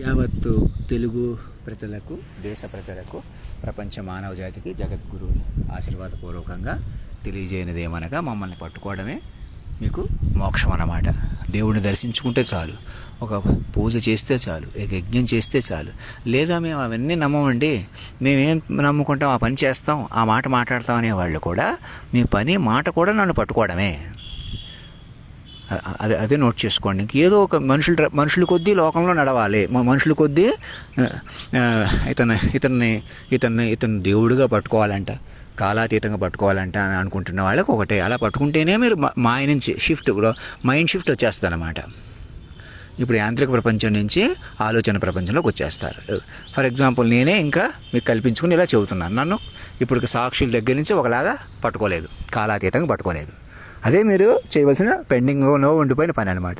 యావత్తు తెలుగు ప్రజలకు, దేశ ప్రజలకు, ప్రపంచ మానవ జాతికి జగద్గురు ఆశీర్వాదపూర్వకంగా తెలియజేయనిది ఏమనగా మమ్మల్ని పట్టుకోవడమే మీకు మోక్షం అన్నమాట. దేవుడిని దర్శించుకుంటే చాలు, ఒక పూజ చేస్తే చాలు, ఒక యజ్ఞం చేస్తే చాలు. లేదా మేము అవన్నీ నమ్మమండి, మేమేం నమ్ముకుంటాం, ఆ పని చేస్తాం, ఆ మాట మాట్లాడతాం అనేవాళ్ళు కూడా మీ పని మాట కూడా నన్ను పట్టుకోవడమే. అదే నోట్ చేసుకోండి. ఇంకేదో ఒక మనుషుల కొద్దీ లోకంలో నడవాలి, మనుషుల కొద్దీ ఇతను దేవుడిగా పట్టుకోవాలంట, కాలాతీతంగా పట్టుకోవాలంట అని అనుకుంటున్న వాళ్ళకి ఒకటే. అలా పట్టుకుంటేనే మీరు మాయ నుంచి మైండ్ షిఫ్ట్ వచ్చేస్తుంది అన్నమాట. ఇప్పుడు యాంత్రిక ప్రపంచం నుంచి ఆలోచన ప్రపంచంలోకి వచ్చేస్తారు. ఫర్ ఎగ్జాంపుల్ నేనే ఇంకా మీకు కల్పించుకుని ఇలా చెబుతున్నాను. నన్ను ఇప్పుడు సాక్షుల దగ్గర నుంచి ఒకలాగా పట్టుకోలేదు, కాలాతీతంగా పట్టుకోలేదు. అదే మీరు చేయవలసిన పెండింగ్లో ఉండిపోయిన పని అనమాట.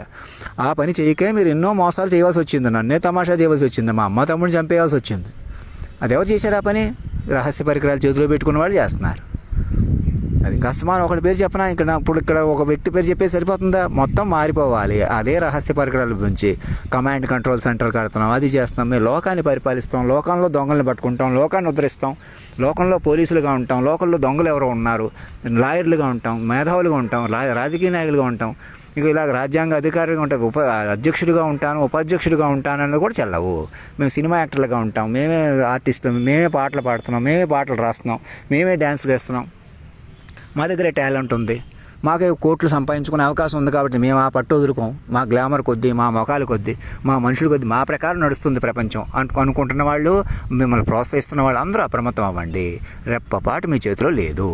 ఆ పని చేయకే మీరు ఎన్నో మోసాలు చేయవలసి వచ్చింది, నన్నే తమాషా చేయవలసి వచ్చింది, మా అమ్మ తమ్ముడిని చంపేయాల్సి వచ్చింది. అదెవరు చేశారు ఆ పని? రహస్య పరికరాలు చేతిలో పెట్టుకున్న వాళ్ళు చేస్తున్నారు. అది కష్టమానం ఒకటి పేరు చెప్పనా, ఇక్కడ ఒక వ్యక్తి పేరు చెప్పేసి సరిపోతుందా? మొత్తం మారిపోవాలి. అదే రహస్య పరికరాల గురించి కమాండ్ కంట్రోల్ సెంటర్ కడుతున్నాం, అది చేస్తున్నాం. మేము లోకాన్ని పరిపాలిస్తాం, లోకంలో దొంగల్ని పట్టుకుంటాం, లోకాన్ని ఉద్ధరిస్తాం, లోకంలో పోలీసులుగా ఉంటాం, లోకంలో దొంగలు ఎవరో ఉన్నారు, లాయర్లుగా ఉంటాం, మేధావులుగా ఉంటాం, రాజకీయ నాయకులుగా ఉంటాం, ఇక ఇలాగ రాజ్యాంగ అధికారిగా ఉంటాం, అధ్యక్షుడిగా ఉంటాను, ఉపాధ్యక్షుడిగా ఉంటాను అన్నది కూడా చెల్లవు. మేము సినిమా యాక్టర్లుగా ఉంటాం, మేమే ఆర్టిస్టులు, మేమే పాటలు పాడుతున్నాం, మేమే పాటలు రాస్తున్నాం, మేమే డ్యాన్సులు వేస్తున్నాం. మా దగ్గర టాలెంట్ ఉంది, మాకే కోట్లు సంపాదించుకునే అవకాశం ఉంది కాబట్టి మేము ఆ పట్టు వదులుకోం. మా గ్లామర్ కొద్దీ, మా మొఖాలు కొద్దీ, మా మనుషుల కొద్దీ మా ప్రకారం నడుస్తుంది ప్రపంచం అనుకుంటున్న వాళ్ళు, మిమ్మల్ని ప్రోత్సహిస్తున్న వాళ్ళు అందరూ అప్రమత్తం అవ్వండి. రెప్పపాటు మీ చేతిలో లేదు.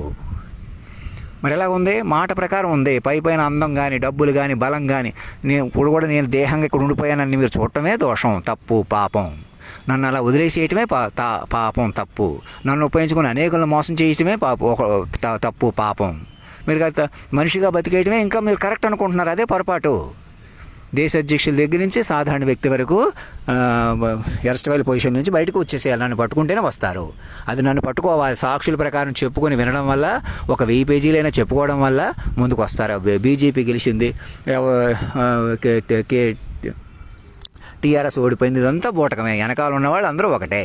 మరి ఎలా ఉంది? మాట ప్రకారం ఉంది. పైన అందం కానీ, డబ్బులు కానీ, బలం కానీ, ఇప్పుడు కూడా నేను దేహంగా ఇక్కడ ఉండిపోయానని మీరు చూడటమే దోషం, తప్పు, పాపం. నన్ను అలా వదిలేసేయటమే పాపం, తప్పు. నన్ను ఉపయోగించుకుని అనేకులను మోసం చేయటమే తప్పు, పాపం. మీరు మనిషిగా బతికేయటమే ఇంకా మీరు కరెక్ట్ అనుకుంటున్నారు, అదే పొరపాటు. దేశ అధ్యక్షుల దగ్గర నుంచి సాధారణ వ్యక్తి వరకు ఎరస్టవైల్ పొజిషన్ నుంచి బయటకు వచ్చేసేయాలి. నన్ను పట్టుకుంటేనే వస్తారు. అది నన్ను పట్టుకోవాలి. సాక్షుల ప్రకారం చెప్పుకొని వినడం వల్ల, ఒక 1000 పేజీలైనా చెప్పుకోవడం వల్ల ముందుకు వస్తారు. బీజేపీ గెలిచింది, టీఆర్ఎస్ ఓడిపోయింది, ఇదంతా బూటకమే. వెనకాల ఉన్నవాళ్ళు అందరూ ఒకటే.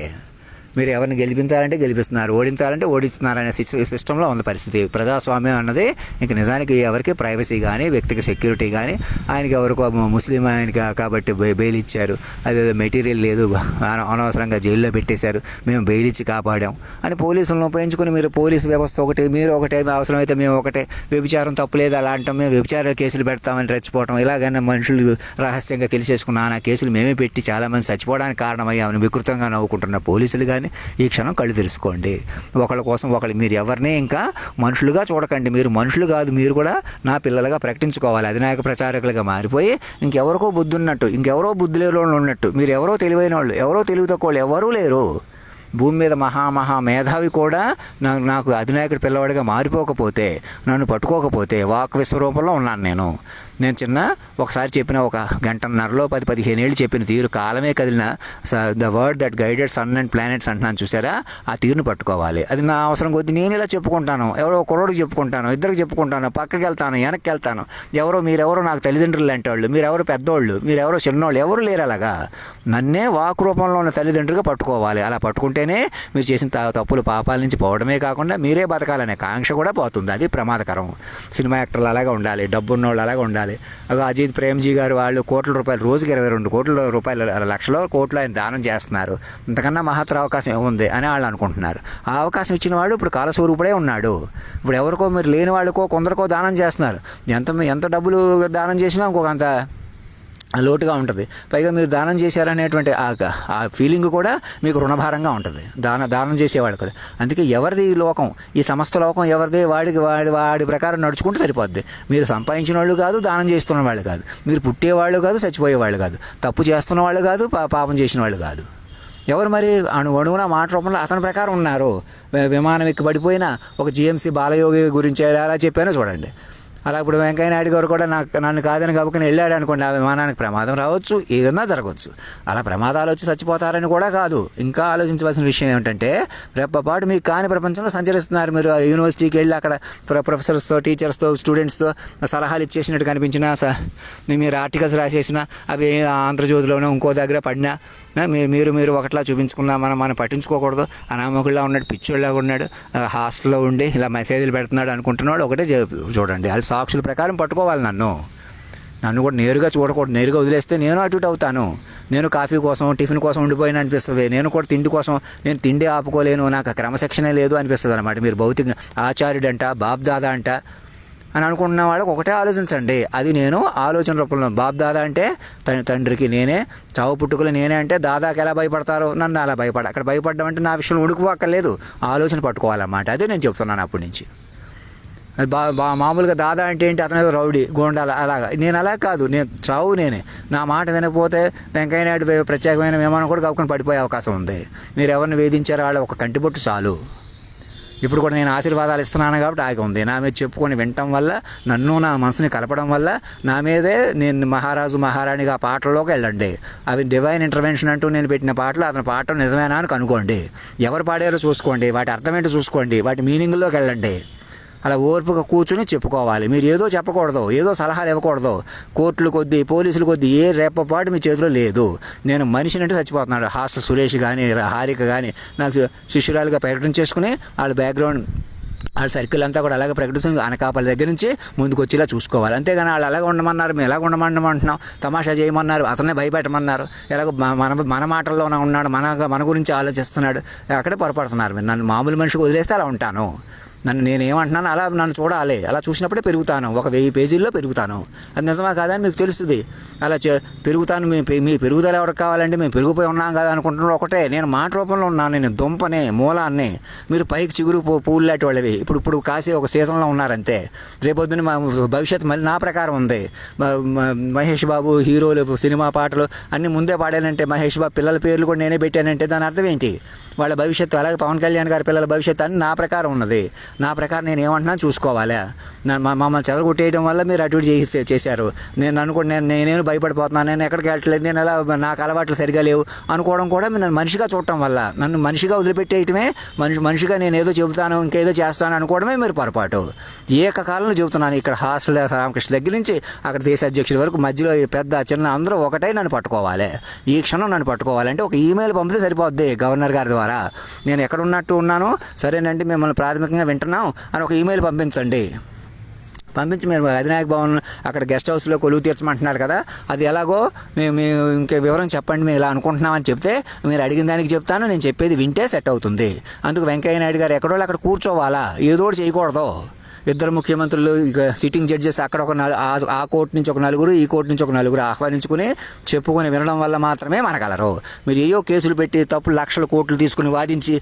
మీరు ఎవరిని గెలిపించాలంటే గెలిపిస్తున్నారు, ఓడించాలంటే ఓడిస్తున్నారు అనే సిస్టంలో ఉంది పరిస్థితి. ప్రజాస్వామ్యం అన్నది ఇంక నిజానికి ఎవరికి ప్రైవసీ కానీ, వ్యక్తికి సెక్యూరిటీ కానీ, ఆయనకి ఎవరికో ముస్లిం ఆయనకి కాబట్టి బెయిల్ ఇచ్చారు, అదేదో మెటీరియల్ లేదు, అనవసరంగా జైల్లో పెట్టేశారు, మేము బెయిల్ ఇచ్చి కాపాడాం అని పోలీసులను ఉపయోగించుకుని మీరు పోలీసు వ్యవస్థ ఒకటి, మీరు ఒకటే, అవసరమైతే మేము ఒకటే, వ్యభిచారం తప్పులేదు అలా అంటాం, మేము వ్యభిచార కేసులు పెడతామని రెచ్చిపోవటం, ఇలాగైనా మనుషులు రహస్యంగా తెలిసేసుకున్న ఆ కేసులు మేమే పెట్టి చాలామంది చచ్చిపోవడానికి కారణమయ్యామని వికృతంగా నవ్వుకుంటున్న పోలీసులు కానీ ఈ క్షణం కళ్ళు తెలుసుకోండి. ఒకళ్ళ కోసం ఒకళ్ళు, మీరు ఎవరిని ఇంకా మనుషులుగా చూడకండి. మీరు మనుషులు కాదు, మీరు కూడా నా పిల్లలుగా ప్రకటించుకోవాలి. అధినాయక ప్రచారకులుగా మారిపోయి ఇంకెవరికో బుద్ధి ఉన్నట్టు, ఇంకెవరో బుద్ధి లేని వాళ్ళు ఉన్నట్టు, మీరు ఎవరో తెలివైన వాళ్ళు, ఎవరో తెలివి తక్కువ వాళ్ళు ఎవరూ లేరు. భూమి మీద మహా మేధావి కూడా నాకు అధినాయకుడి పిల్లవాడిగా మారిపోకపోతే, నన్ను పట్టుకోకపోతే, వాక్ విశ్వరూపంలో ఉన్నాను నేను ఒకసారి చెప్పిన, ఒక గంటన్నరలో 10-15 ఏళ్ళు చెప్పిన తీరు, కాలమే కదిలిన the word that guided sun and planets అంటున్నాను చూసారా, ఆ తీరును పట్టుకోవాలి. అది నా అవసరం కొద్దీ నేను ఇలా చెప్పుకుంటాను, ఎవరో కుర్రోడికి చెప్పుకుంటాను, ఇద్దరికి చెప్పుకుంటాను, పక్కకి వెళ్తాను, వెనక్కి వెళ్తాను. మీరెవరో నాకు తల్లిదండ్రులు లాంటి వాళ్ళు, మీరెవరో పెద్దోళ్ళు, మీరెవరో చిన్నోళ్ళు, ఎవరు లేరు. అలాగా నన్నే వాక్ రూపంలో ఉన్న తల్లిదండ్రులుగా పట్టుకోవాలి. అలా పట్టుకుంటేనే మీరు చేసిన తప్పులు, పాపాల నుంచి పోవడమే కాకుండా మీరే బతకాలనే కాంక్ష కూడా పోతుంది. అది ప్రమాదకరం. సినిమా యాక్టర్లు అలాగా ఉండాలి, డబ్బున్న వాళ్ళు అలాగా ఉండాలి. అజిత్ ప్రేమ్జీ గారు వాళ్ళు కోట్ల రూపాయలు, రోజుకి 22 కోట్ల రూపాయలు, లక్షల కోట్లు ఆయన దానం చేస్తున్నారు. ఇంతకన్నా మహత్తర అవకాశం ఏముంది అని వాళ్ళు అనుకుంటున్నారు. ఆ అవకాశం ఇచ్చిన వాడు ఇప్పుడు కాలస్వరూపుడే ఉన్నాడు. ఇప్పుడు ఎవరికో, మీరు లేని వాళ్ళకో కొందరికో దానం చేస్తున్నారు. ఎంత డబ్బులు దానం చేసినా ఇంకొకంత లోటుగా ఉంటుంది. పైగా మీరు దానం చేశారనేటువంటి ఆ ఫీలింగ్ కూడా మీకు రుణభారంగా ఉంటుంది, దానం చేసేవాడు కూడా. అందుకే ఎవరిది ఈ లోకం, ఈ సమస్త లోకం ఎవరిది, వాడి ప్రకారం నడుచుకుంటూ సరిపోద్ది. మీరు సంపాదించిన వాళ్ళు కాదు, దానం చేస్తున్న వాళ్ళు కాదు, మీరు పుట్టేవాళ్ళు కాదు, చచ్చిపోయేవాళ్ళు కాదు, తప్పు చేస్తున్న వాళ్ళు కాదు, పాపం చేసిన వాళ్ళు కాదు. ఎవరు మరి అణువున మాట రూపంలో అతని ప్రకారం ఉన్నారు. విమానం ఎక్కి పడిపోయినా ఒక GMC బాలయోగి గురించి ఎలా చెప్పానో చూడండి. అలా ఇప్పుడు వెంకయ్య నాయుడు గారు కూడా నన్ను కాదని గబుకుని వెళ్ళాడు అనుకోండి, ఆ విమానానికి ప్రమాదం రావచ్చు, ఏదన్నా జరగవచ్చు. అలా ప్రమాదాలు వచ్చి చచ్చిపోతారని కూడా కాదు. ఇంకా ఆలోచించవలసిన విషయం ఏమిటంటే, రెప్పపాటు మీకు కాని ప్రపంచంలో సంచరిస్తున్నారు. మీరు యూనివర్సిటీకి వెళ్ళి అక్కడ ప్రొఫెసర్స్తో, టీచర్స్తో, స్టూడెంట్స్తో సలహాలు ఇచ్చేసినట్టు కనిపించినా, మీరు ఆర్టికల్స్ రాసేసినా, అవి ఆంధ్రజ్యోతిలోనో ఇంకో దగ్గర పడినా, మీరు ఒకట్లా చూపించుకున్నా మనం పట్టించుకోకూడదు. అనామకుల్లా ఉన్నాడు, పిచ్చోళ్ళగా ఉన్నాడు, హాస్టల్లో ఉండి ఇలా మెసేజ్లు పెడుతున్నాడు అనుకుంటున్నాడు. ఒకటే చూడండి, వాళ్ళు సాక్షుల ప్రకారం పట్టుకోవాలి. నన్ను కూడా నేరుగా చూడకూడదు. నేరుగా వదిలేస్తే నేను అటు ఇటు అవుతాను. నేను కాఫీ కోసం, టిఫిన్ కోసం ఉండిపోయిన అనిపిస్తుంది. నేను కూడా తిండి కోసం, నేను తిండి ఆపుకోలేను, నాకు క్రమశిక్షణే లేదు అనిపిస్తుంది అనమాట. మీరు భౌతిక ఆచార్యుడంట, బాబ్దాదా అంట అని అనుకుంటున్న వాళ్ళకి ఒకటే ఆలోచించండి. అది నేను ఆలోచన రూపంలో, బాబ్దాదా అంటే తండ్రికి నేనే, చావు పుట్టుకలు నేనే అంటే దాదాకి ఎలా భయపడతారో నన్ను అలా అక్కడ భయపడడం అంటే నా విషయంలో ఉడుకుపోక్కర్లేదు, ఆలోచన పట్టుకోవాలన్నమాట. అదే నేను చెప్తున్నాను అప్పటి నుంచి. అది మామూలుగా దాదా అంటే ఏంటి, అతను ఏదో రౌడీ గోండాల అలాగా. నేను అలా కాదు, నేను చావు నేనే. నా మాట వినకపోతే వెంకయ్య నాయుడు ప్రత్యేకమైన విమానం కూడా గబుకొని పడిపోయే అవకాశం ఉంది. మీరు ఎవరిని వేధించారో వాళ్ళు ఒక కంటిబొట్టు చాలు. ఇప్పుడు కూడా నేను ఆశీర్వాదాలు ఇస్తున్నాను కాబట్టి ఆగి ఉంది. నా మీద చెప్పుకొని వినటం వల్ల, నన్ను నా మనసుని కలపడం వల్ల, నా మీదే నేను మహారాజు మహారాణిగా పాటల్లోకి వెళ్ళండి. అవి డివైన్ ఇంటర్వెన్షన్ అంటూ నేను పెట్టిన పాటలు, అతని పాట నిజమేనా అని కనుక్కోండి. ఎవరు పాడారో చూసుకోండి, వాటి అర్థం ఏంటో చూసుకోండి, వాటి మీనింగ్లోకి వెళ్ళండి. అలా ఓర్పుగా కూర్చుని చెప్పుకోవాలి. మీరు ఏదో చెప్పకూడదు, ఏదో సలహాలు ఇవ్వకూడదు. కోర్టులు కొద్దీ, పోలీసులు కొద్దీ ఏ రేపపాటు మీ చేతిలో లేదు. నేను మనిషిని అంటే చచ్చిపోతున్నాడు. హాస్టల్ సురేష్ కానీ, హారిక కానీ నాకు శిష్యురాలుగా ప్రకటన చేసుకుని వాళ్ళ బ్యాక్గ్రౌండ్, వాళ్ళ సర్కిల్ అంతా కూడా అలాగే ప్రకటిస్తుంది. అనకాపల్లి దగ్గర నుంచి ముందుకు వచ్చేలా చూసుకోవాలి. అంతేగాని వాళ్ళు అలాగ ఉండమన్నారు, మేము ఎలాగ ఉండమంటున్నాం, తమాషా చేయమన్నారు, అతనే భయపెట్టమన్నారు, ఎలాగో మన మాటల్లోనే ఉన్నాడు, మన గురించి ఆలోచిస్తున్నాడు, అక్కడే పొరపడుతున్నారు. మీరు నన్ను మామూలు మనిషికి వదిలేస్తే అలా ఉంటాను. నేను ఏమంటున్నాను, అలా నన్ను చూడాలి. అలా చూసినప్పుడే పెరుగుతాను, ఒక 1000 పేజీల్లో పెరుగుతాను. అది నిజమా కాదని మీకు తెలుస్తుంది. అలా పెరుగుతాను. మీ పెరుగుదల ఎవరికి కావాలంటే, మేము పెరిగిపోయి ఉన్నాం కదా అనుకుంటున్నారు. ఒకటే, నేను మాట రూపంలో ఉన్నాను, నేను దుంపనే, మూలాన్ని. మీరు పైకి చిగురు పూలు లాంటి వాళ్ళవి. ఇప్పుడు కాసే ఒక సీజన్లో ఉన్నారంతే. రేపొద్దున మా భవిష్యత్తు మళ్ళీ నా ప్రకారం ఉంది. మహేష్ బాబు హీరోలు, సినిమా పాటలు అన్నీ ముందే పాడానంటే, మహేష్ బాబు పిల్లల పేర్లు కూడా నేనే పెట్టానంటే దాని అర్థం ఏంటి? వాళ్ళ భవిష్యత్తు, అలాగే పవన్ కళ్యాణ్ గారి పిల్లల భవిష్యత్తు అని నా ప్రకారం ఉన్నది. నా ప్రకారం నేను ఏమంటున్నా చూసుకోవాలి. మమ్మల్ని చెదరగొట్టేయడం వల్ల మీరు అటు చేశారు. నేను భయపడిపోతున్నాను, నేను ఎక్కడికి వెళ్ళట్లేదు, నేను ఎలా, నాకు అలవాట్లు సరిగా లేవు అనుకోవడం కూడా నన్ను మనిషిగా చూడటం వల్ల, నన్ను మనిషిగా వదిలిపెట్టేయటమే, మనిషిగా నేను ఏదో చెబుతాను, ఇంకేదో చేస్తాను అనుకోవడమే మీరు పొరపాటు. ఏకకాలంలో చెబుతున్నాను. ఇక్కడ హాస్టల్ రామకృష్ణ దగ్గర నుంచి అక్కడ దేశ అధ్యక్షుడి వరకు మధ్యలో పెద్ద చిన్న అందరూ ఒకటే నన్ను పట్టుకోవాలి. ఈ క్షణం నన్ను పట్టుకోవాలంటే ఒక ఈమెయిల్ పంపితే సరిపోద్ది గవర్నర్ గారి ద్వారా. నేను ఎక్కడ ఉన్నట్టు ఉన్నాను, సరేనండి మిమ్మల్ని ప్రాథమికంగా వింటున్నాం అని ఒక ఈమెయిల్ పంపించండి. పంపించి మీరు అధినాయక భవన్ అక్కడ గెస్ట్ హౌస్లో కొలువు తీర్చమంటున్నారు కదా, అది ఎలాగో మేము ఇంకే వివరం చెప్పండి, మేము ఇలా అనుకుంటున్నామని చెప్తే మీరు అడిగిన దానికి చెప్తాను, నేను చెప్పేది వింటే సెట్ అవుతుంది. అందుకు వెంకయ్య నాయుడు గారు ఎక్కడో అక్కడ కూర్చోవాలా, ఏదో ఒకటి చేయకూడదు. ఇద్దరు ముఖ్యమంత్రులు, ఇక సిట్టింగ్ జడ్జెస్ అక్కడ ఆ కోర్టు నుంచి ఒక నలుగురు, ఈ కోర్టు నుంచి ఒక నలుగురు ఆహ్వానించుకుని చెప్పుకొని వినడం వల్ల మాత్రమే మనగలరు. మీరు ఏయో కేసులు పెట్టి తప్పులు లక్షల కోట్లు తీసుకుని వాదించి,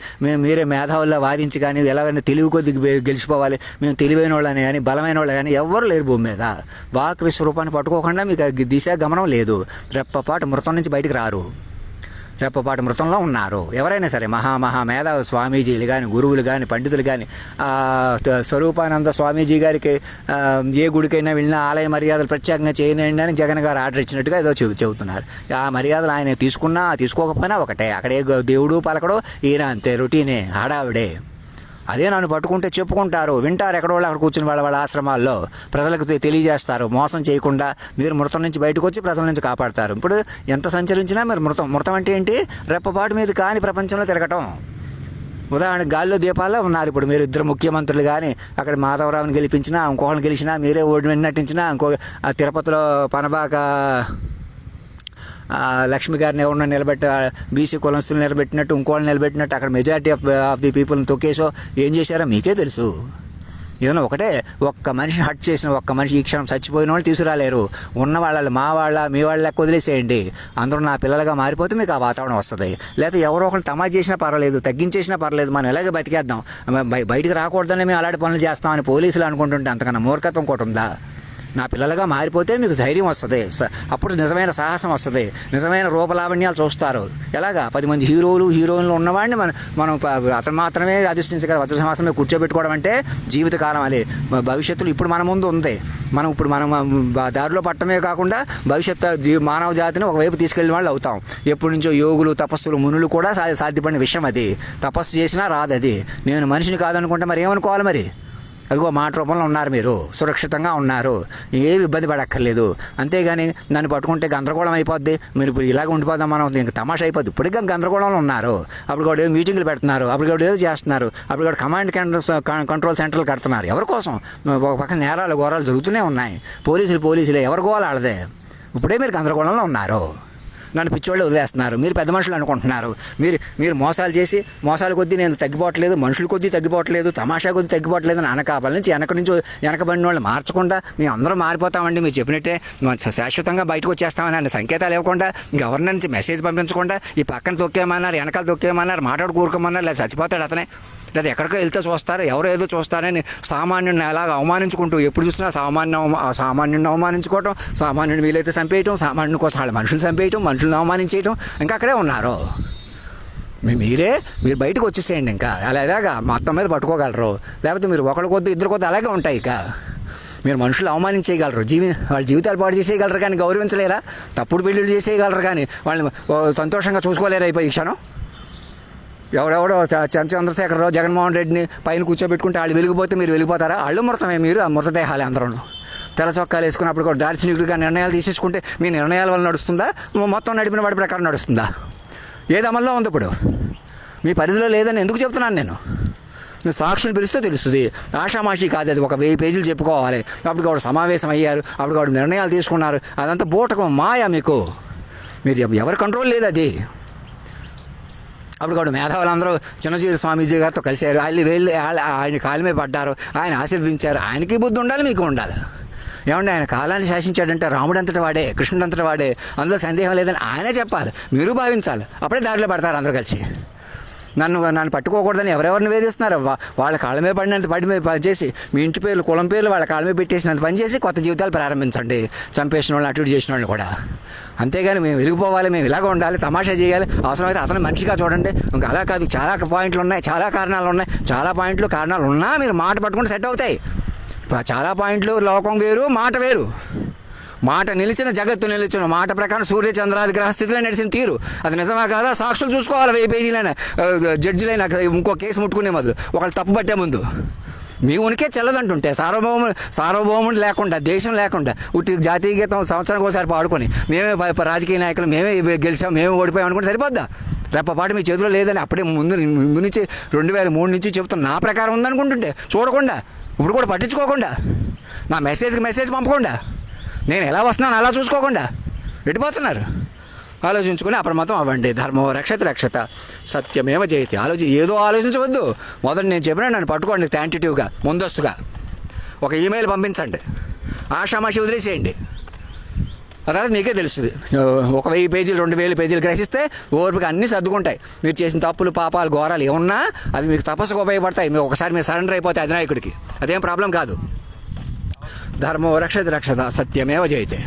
మీరే మేధావుల్లో వాదించి కానీ, ఎలాగైనా తెలివి కొద్ది గెలిచిపోవాలి, మేము తెలివైన వాళ్ళని కానీ, బలమైన వాళ్ళు కానీ ఎవ్వరు లేరు భూమి మీద. వాక్ విశ్వరూపాన్ని పట్టుకోకుండా మీకు దిశ గమనం లేదు. రెప్పపాటు మృతం నుంచి బయటికి రారు. రెప్పపాటు మృతంలో ఉన్నారు ఎవరైనా సరే. మహా మేధావి స్వామీజీలు కానీ, గురువులు కానీ, పండితులు కానీ. స్వరూపానంద స్వామీజీ గారికి ఏ గుడికైనా వెళ్ళినా ఆలయ మర్యాదలు ప్రత్యేకంగా చేయనండి అని జగన్ గారు ఆర్డర్ ఇచ్చినట్టుగా ఏదో చెబుతున్నారు. ఆ మర్యాదలు ఆయన తీసుకున్నా తీసుకోకపోయినా ఒకటే. అక్కడే దేవుడు పలకడు, ఈయన అంతే, రొటీనే, హడావిడే. అదే నన్ను పట్టుకుంటే చెప్పుకుంటారు, వింటారు. ఎక్కడో వాళ్ళు అక్కడ కూర్చుని వాళ్ళ ఆశ్రమాల్లో ప్రజలకు తెలియజేస్తారు. మోసం చేయకుండా మీరు మృతం నుంచి బయటకు వచ్చి ప్రజల నుంచి కాపాడతారు. ఇప్పుడు ఎంత సంచరించినా మీరు మృతం అంటే ఏంటి? రెప్పపాటు మీద కాని ప్రపంచంలో తిరగటం. ఉదాహరణకు గాల్లో దీపాల్లో ఉన్నారు. ఇప్పుడు మీరు ఇద్దరు ముఖ్యమంత్రులు కానీ, అక్కడ మాధవరావుని గెలిపించినా, ఇంకోళ్ళని గెలిచినా, మీరే ఓడి నటించినా, ఇంకో తిరుపతిలో పనబాక లక్ష్మి గారిని ఎవరన్నా నిలబెట్టి, బీసీ కులస్తులు నిలబెట్టినట్టు, ఇంకోళ్ళని నిలబెట్టినట్టు అక్కడ మెజారిటీ ఆఫ్ ది పీపుల్ని తొక్కేసో ఏం చేశారో మీకే తెలుసు. ఏదైనా ఒకటే, ఒక్క మనిషిని హట్ చేసిన ఒక్క మనిషి ఈ క్షణం చచ్చిపోయిన వాళ్ళు తీసుకురాలేరు. ఉన్న వాళ్ళ, మా వాళ్ళ, మీ వాళ్ళ లెక్క వదిలేసేయండి. అందరూ నా పిల్లలుగా మారిపోతే మీకు ఆ వాతావరణం వస్తుంది. లేకపోతే ఎవరో ఒకరు తమాషా చేసినా పర్వాలేదు, తగ్గించేసినా పర్లేదు, మనం ఎలాగే బతికేద్దాం, బయటికి రాకూడదని మేము అలాంటి పనులు చేస్తామని పోలీసులు అనుకుంటుంటే అంతకన్నా మూర్ఖత్వం ఒకటి ఉందా? నా పిల్లలుగా మారిపోతే మీకు ధైర్యం వస్తుంది, అప్పుడు నిజమైన సాహసం వస్తుంది, నిజమైన రూపలావణ్యాలు చూస్తారు. ఎలాగా 10 మంది హీరోయిన్లు ఉన్నవాడిని మనం అతను మాత్రమే అధిష్ఠించగల వజ్రసింహాసనమే కూర్చోబెట్టుకోవడం అంటే జీవితకాలం అది. భవిష్యత్తులో ఇప్పుడు మన ముందు ఉంది. మనం దారిలో పట్టమే కాకుండా భవిష్యత్తు మానవ జాతిని ఒకవైపు తీసుకెళ్ళిన వాళ్ళు అవుతాం. ఎప్పటి నుంచో యోగులు, తపస్సులు, మునులు కూడా సాధ్యపడిన విషయం అది. తపస్సు చేసినా రాదు అది. నేను మనిషిని కాదనుకుంటే మరి ఏమనుకోవాలి? మరి అదిగో మాట రూపంలో ఉన్నారు, మీరు సురక్షితంగా ఉన్నారు, ఏమి ఇబ్బంది పడక్కర్లేదు. అంతేగాని నన్ను పట్టుకుంటే గందరగోళం అయిపోద్ది, మీరు ఇప్పుడు ఇలాగ ఉండిపోదాం, మనం ఇంకా తమాషా అయిపోద్ది. ఇప్పటికీ గందరగోళంలో ఉన్నారు. అప్పుడు కూడా ఏదో మీటింగ్లు పెడుతున్నారు, అప్పుడు కూడా ఏదో చేస్తున్నారు, అప్పుడు కూడా కమాండ్ కంట్రోల్ సెంటర్లు కడుతున్నారు. ఎవరి కోసం? ఒక పక్కన నేరాలు ఘోరాలు జరుగుతూనే ఉన్నాయి. పోలీసులే ఎవరి గోవాలి వాళ్ళదే. ఇప్పుడే మీరు గందరగోళంలో ఉన్నారు. నన్ను పిచ్చోళ్ళు వదిలేస్తున్నారు, మీరు పెద్ద మనుషులు అనుకుంటున్నారు. మీరు మోసాలు చేసి మోసాల కొద్దీ నేను తగ్గిపోవట్లేదు, మనుషుల కొద్దీ తగ్గిపోవట్లేదు, తమాషా కొద్దీ తగ్గిపోవట్లేదు. అనకాపాల నుంచి వెనకబడిన వాళ్ళు మార్చకుండా మేము అందరూ మారిపోతామండి, మీరు చెప్పినట్టే శాశ్వతంగా బయటకు వచ్చేస్తామని సంకేతాలు ఇవ్వకుండా, గవర్నర్ నుంచి మెసేజ్ పంపించకుండా, ఈ పక్కన తొక్కేమన్నారు, వెనకాల తొక్కేమన్నారు, మాట్లాడు కూరుకోమన్నారు, లేదా చచ్చిపోతాడు అతనే, లేదా ఎక్కడికో వెళ్తే చూస్తారు, ఎవరో ఏదో చూస్తారని సామాన్యుడిని ఎలాగ అవమానించుకుంటూ, ఎప్పుడు చూసినా సామాన్యుడిని అవమానించుకోవటం, సామాన్యుడిని వీలైతే చంపేయటం, సామాన్యుని కోసం వాళ్ళ మనుషులు చంపేయటం, మనుషులను అవమానించేయటం, ఇంకా అక్కడే ఉన్నారు. మీరు బయటకు వచ్చేసేయండి. ఇంకా అలాగా మొత్తం మీద పట్టుకోగలరు. లేకపోతే మీరు ఒకరి కొద్ది ఇద్దరు కొద్ది అలాగే ఉంటాయి. ఇక మీరు మనుషులు అవమానించేయగలరు, వాళ్ళ జీవితాలు పాడు చేసేయగలరు, కానీ గౌరవించలేరా? తప్పుడు పెళ్ళిళ్ళు చేసేయగలరు, కానీ వాళ్ళని సంతోషంగా చూసుకోలేరా? అయిపోయి ఈ క్షణం ఎవరెవడో చంద్రశేఖరరావు, జగన్మోహన్ రెడ్డిని పైన కూర్చోబెట్టుకుంటే వాళ్ళు వెలిగిపోతే మీరు వెలిగిపోతారా? వాళ్ళు మృతమే, మీరు మృతదేహాలే అందరూ. తెల్ల చొక్కాలు వేసుకున్నప్పుడు కూడా దార్శనికుడిగా నిర్ణయాలు తీసేసుకుంటే మీ నిర్ణయాల వల్ల నడుస్తుందా? మొత్తం నడిపిన వాడి ప్రకారం నడుస్తుందా? ఏది అమల్లో ఉంది ఇప్పుడు? మీ పరిధిలో లేదని ఎందుకు చెప్తున్నాను నేను? సాక్షులు పిలిస్తే తెలుస్తుంది. ఆషామాషి కాదు అది. ఒక 1000 పేజీలు చెప్పుకోవాలి. అప్పుడు కూడా సమావేశం అయ్యారు, అప్పుడు కూడా నిర్ణయాలు తీసుకున్నారు. అదంతా బూటకం, మాయా. మీరు ఎవరి కంట్రోల్ లేదు అది. అప్పుడు కూడా మేధావులందరూ చిన్నజీవి స్వామీజీ గారితో కలిశారు, ఆయన కాలు మీద పడ్డారు, ఆయన ఆశీర్వదించారు. ఆయనకి బుద్ధి ఉండాలి, మీకు ఉండాలి. ఏమంటే ఆయన కాలాన్ని శాసించాడంటే రాముడు అంతటి వాడే, కృష్ణుడు అంతటి వాడే, అందులో సందేహం లేదని ఆయనే చెప్పాలి, మీరు భావించాలి. అప్పుడే దారిలో పడతారు అందరూ కలిసి. నన్ను పట్టుకోకూడదని ఎవరెవరిని వేధిస్తున్నారు? వాళ్ళ కాళ్ళ మీద పడి చేసి, మీ ఇంటి పేర్లు, కులం పేర్లు వాళ్ళ కాళ్ళ మీద పెట్టేసినంత పని చేసి కొత్త జీవితాలు ప్రారంభించండి. చంపేసిన వాళ్ళని, అటు చేసిన వాళ్ళు కూడా. అంతేగాని మేము వెలిగిపోవాలి, మేము ఇలాగ ఉండాలి, తమాషా చేయాలి, అవసరమైతే అతను మనిషిగా చూడండి, ఇంకా అలా కాదు. చాలా పాయింట్లు ఉన్నాయి, చాలా కారణాలు ఉన్నాయి, చాలా కారణాలు ఉన్నా మీరు మాట పట్టుకుంటే సెట్ అవుతాయి. చాలా పాయింట్లు, లోకం వేరు, మాట వేరు. మాట నిలిచిన జగత్తు నిలిచిన, మాట ప్రకారం సూర్య చంద్రాది గ్రహ స్థితిలో నడిచిన తీరు అది నిజమా కాదా? సాక్షులు చూసుకోవాలి. 1000 పేజీలైనా జడ్జిలైనా ఇంకో కేసు ముట్టుకునే మొదలు ఒకళ్ళు తప్పు పట్టే ముందు మీ ఉనికే చెల్లదంటుంటే, సార్వభౌముడు లేకుండా, దేశం లేకుండా, ఉట్టి జాతీయ గీతం సంవత్సరానికి ఒకసారి పాడుకొని మేమే రాజకీయ నాయకులు, మేమే గెలిచాం, మేమే ఓడిపోయాం అనుకుంటే సరిపోద్దా? రెప్పపాటు మీ చేతిలో లేదని అప్పుడే ముందు నుంచి 2003 నుంచి చెబుతున్నా నా ప్రకారం ఉందనుకుంటుంటే, చూడకుండా, ఇప్పుడు కూడా పట్టించుకోకుండా, నా మెసేజ్ పంపకుండా, నేను ఎలా వస్తున్నాను అలా చూసుకోకుండా ఎటుపోతున్నారు? ఆలోచించుకుని అప్రమత్తం అవ్వండి. ధర్మో రక్షత సత్యమేవ జయతి. ఏదో ఆలోచించవద్దు. మొదట నేను చెప్పినా నన్ను పట్టుకోండి, టాంటిటివ్గా, ముందస్తుగా ఒక ఈమెయిల్ పంపించండి, ఆషామాషి వదిలేసేయండి. ఆ తర్వాత మీకే తెలుస్తుంది. ఒక 1000 పేజీలు 2000 పేజీలు గ్రహిస్తే ఓర్పుగా అన్నీ సర్దుకుంటాయి. మీరు చేసిన తప్పులు, పాపాలు, ఘోరాలు ఏమున్నా అవి మీకు తపస్సుకు ఉపయోగపడతాయి. ఒకసారి మీరు సరెండర్ అయిపోతే అధినాయకుడికి, అదేం ప్రాబ్లం కాదు. ధర్మో రక్షత సత్యమేవ జయతే.